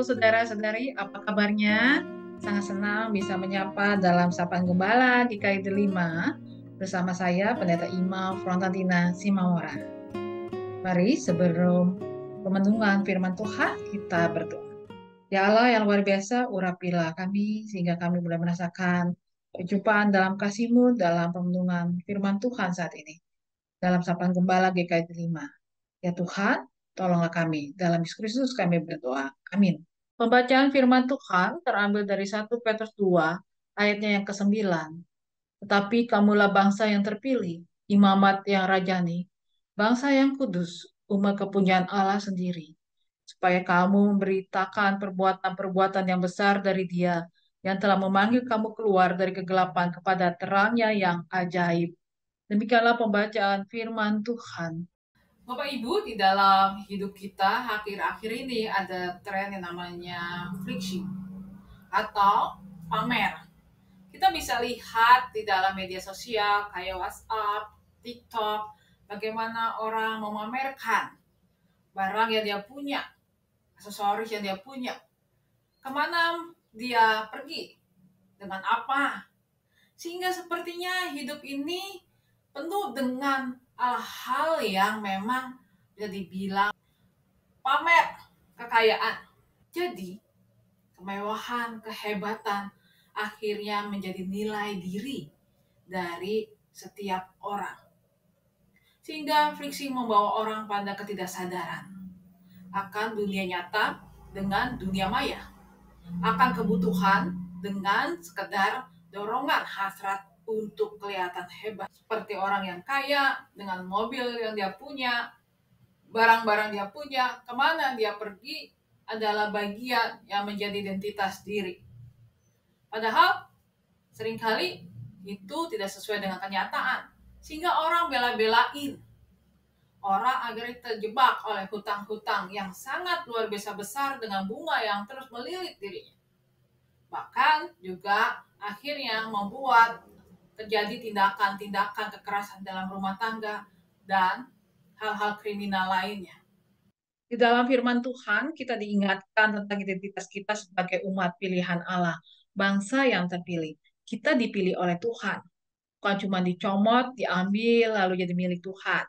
saudara-saudari, apa kabarnya? Sangat senang bisa menyapa dalam Sapaan Gembala GKI 5 bersama saya, Pendeta Ima Frontantina Simamora. Mari sebelum pemenungan firman Tuhan, kita berdoa. Ya Allah yang luar biasa, urapilah kami sehingga kami boleh merasakan perjumpaan dalam kasih-Mu dalam pemenungan firman Tuhan saat ini. Dalam Sapaan Gembala GKI 5. Ya Tuhan, tolonglah kami. Dalam Yesus Kristus kami berdoa. Amin. Pembacaan firman Tuhan terambil dari 1 Petrus 2, ayatnya yang ke-9. Tetapi kamulah bangsa yang terpilih, imamat yang rajani, bangsa yang kudus, umat kepunyaan Allah sendiri, supaya kamu memberitakan perbuatan-perbuatan yang besar dari Dia, yang telah memanggil kamu keluar dari kegelapan kepada terangnya yang ajaib. Demikianlah pembacaan firman Tuhan. Bapak Ibu, di dalam hidup kita akhir-akhir ini ada tren yang namanya flexing atau pamer. Kita bisa lihat di dalam media sosial kayak WhatsApp, TikTok, bagaimana orang memamerkan barang yang dia punya, aksesoris yang dia punya, kemana dia pergi, dengan apa. Sehingga sepertinya hidup ini penuh dengan hal-hal yang memang bisa dibilang pamer kekayaan. Jadi, kemewahan, kehebatan akhirnya menjadi nilai diri dari setiap orang. Sehingga friksi membawa orang pada ketidaksadaran akan dunia nyata dengan dunia maya, akan kebutuhan dengan sekedar dorongan hasrat untuk kelihatan hebat. Seperti orang yang kaya dengan mobil yang dia punya, barang-barang dia punya, kemana dia pergi adalah bagian yang menjadi identitas diri. Padahal seringkali itu tidak sesuai dengan kenyataan, sehingga orang bela-belain orang agar terjebak oleh hutang-hutang yang sangat luar biasa besar dengan bunga yang terus melilit dirinya. Bahkan juga akhirnya membuat terjadi tindakan-tindakan kekerasan dalam rumah tangga dan hal-hal kriminal lainnya. Di dalam firman Tuhan, kita diingatkan tentang identitas kita sebagai umat pilihan Allah, bangsa yang terpilih. Kita dipilih oleh Tuhan, bukan cuma dicomot, diambil, lalu jadi milik Tuhan.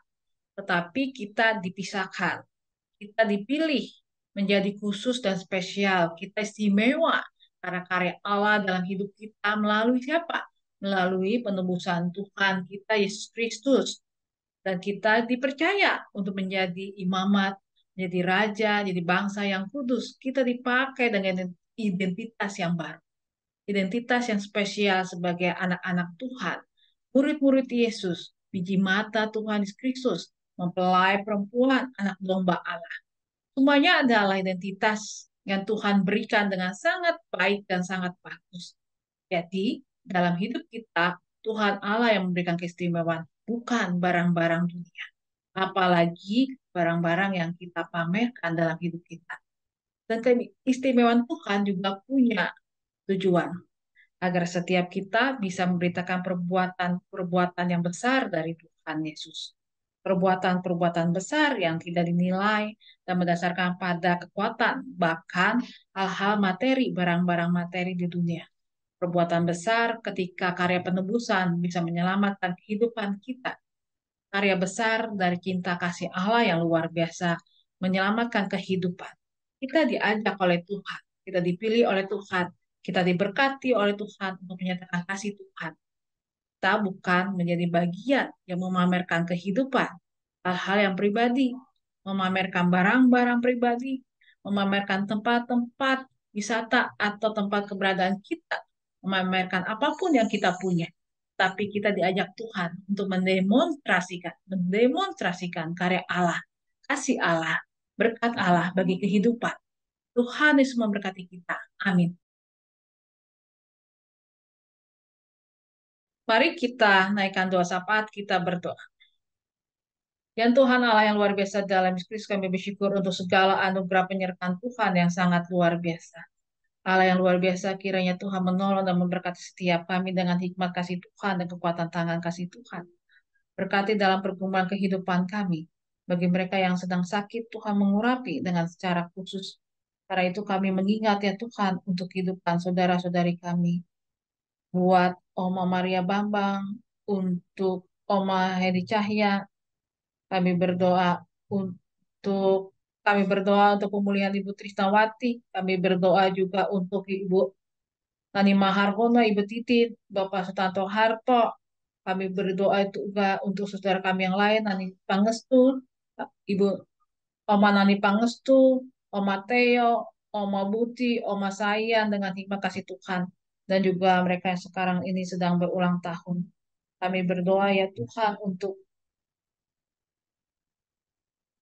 Tetapi kita dipisahkan. Kita dipilih menjadi khusus dan spesial. Kita istimewa karena karya Allah dalam hidup kita melalui siapa? Melalui penebusan Tuhan kita, Yesus Kristus. Dan kita dipercaya untuk menjadi imamat, jadi raja, jadi bangsa yang kudus. Kita dipakai dengan identitas yang baru. Identitas yang spesial sebagai anak-anak Tuhan. Murid-murid Yesus, biji mata Tuhan Yesus Kristus, mempelai perempuan, anak domba Allah. Semuanya adalah identitas yang Tuhan berikan dengan sangat baik dan sangat bagus. Jadi, dalam hidup kita, Tuhan Allah yang memberikan keistimewaan, bukan barang-barang dunia. Apalagi barang-barang yang kita pamerkan dalam hidup kita. Dan keistimewaan Tuhan juga punya tujuan agar setiap kita bisa memberitakan perbuatan-perbuatan yang besar dari Tuhan Yesus. Perbuatan-perbuatan besar yang tidak dinilai dan berdasarkan pada kekuatan, bahkan hal-hal materi, barang-barang materi di dunia. Perbuatan besar ketika karya penebusan bisa menyelamatkan kehidupan kita. Karya besar dari cinta kasih Allah yang luar biasa menyelamatkan kehidupan. Kita diajak oleh Tuhan, kita dipilih oleh Tuhan, kita diberkati oleh Tuhan untuk menyatakan kasih Tuhan. Kita bukan menjadi bagian yang memamerkan kehidupan, hal-hal yang pribadi, memamerkan barang-barang pribadi, memamerkan tempat-tempat wisata atau tempat keberadaan kita, memamerkan apapun yang kita punya. Tapi kita diajak Tuhan untuk mendemonstrasikan karya Allah, kasih Allah, berkat Allah bagi kehidupan. Tuhan Yesus memberkati kita. Amin. Mari kita naikkan doa syafaat, kita berdoa. Dan Tuhan Allah yang luar biasa dalam Kristus kami bersyukur untuk segala anugerah penyertaan Tuhan yang sangat luar biasa. Allah yang luar biasa kiranya Tuhan menolong dan memberkati setiap kami dengan hikmat kasih Tuhan dan kekuatan tangan kasih Tuhan. Berkati dalam pergumulan kehidupan kami. Bagi mereka yang sedang sakit, Tuhan mengurapi dengan secara khusus. Karena itu kami mengingat ya Tuhan untuk kehidupan saudara-saudari kami. Buat Oma Maria Bambang, untuk Oma Hedi Cahya, kami berdoa untuk pemulihan Ibu Trisnawati. Kami berdoa juga untuk Ibu Nani Mahargono, Ibu Titin, Bapak Sutanto Harto. Kami berdoa juga untuk saudara kami yang lain, Nani Pangestu, Ibu Oma Nani Pangestu, Oma Teo, Oma Buti, Oma Sayan dengan hikmat kasih Tuhan. Dan juga mereka yang sekarang ini sedang berulang tahun. Kami berdoa ya Tuhan untuk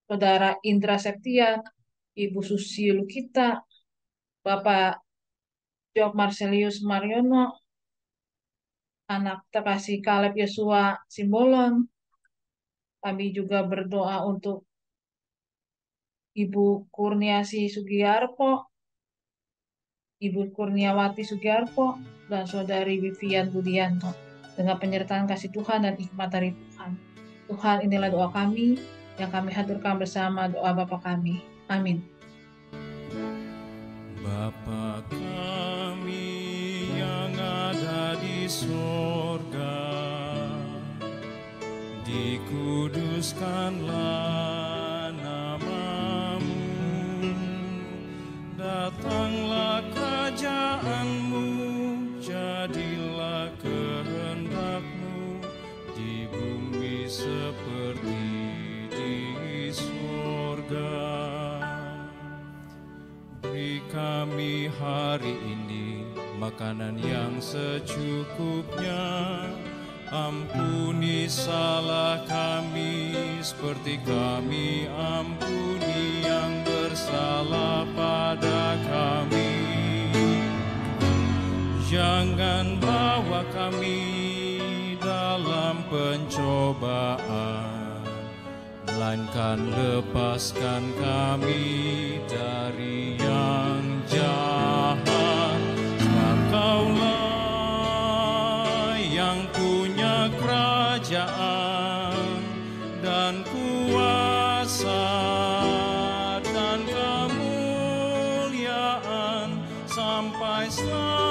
Saudara Indra Septian, Ibu Susi Lukita, Bapak Jok Marcelius Mariono, anak terkasih Kaleb Yosua Simbolon. Kami juga berdoa untuk Ibu Kurniasi Sugiarto, Ibu Kurniawati Sugiarto, dan Saudari Vivian Budianto. Dengan penyertaan kasih Tuhan dan hikmat dari Tuhan. Tuhan, inilah doa kami yang kami haturkan bersama doa Bapa kami. Amin. Bapa kami yang ada di sorga, dikuduskanlah namamu, datanglah kerajaan-Mu, jadilah kehendak-Mu di bumi seperti di sorga. Beri kami hari ini makanan yang secukupnya. Ampuni salah kami seperti kami ampuni yang bersalah pada kami. Jangan bawa kami dalam pencobaan, melainkan lepaskan kami dari yang jahat. Sebab Kaulah yang punya kerajaan dan kuasa dan kemuliaan sampai selamanya.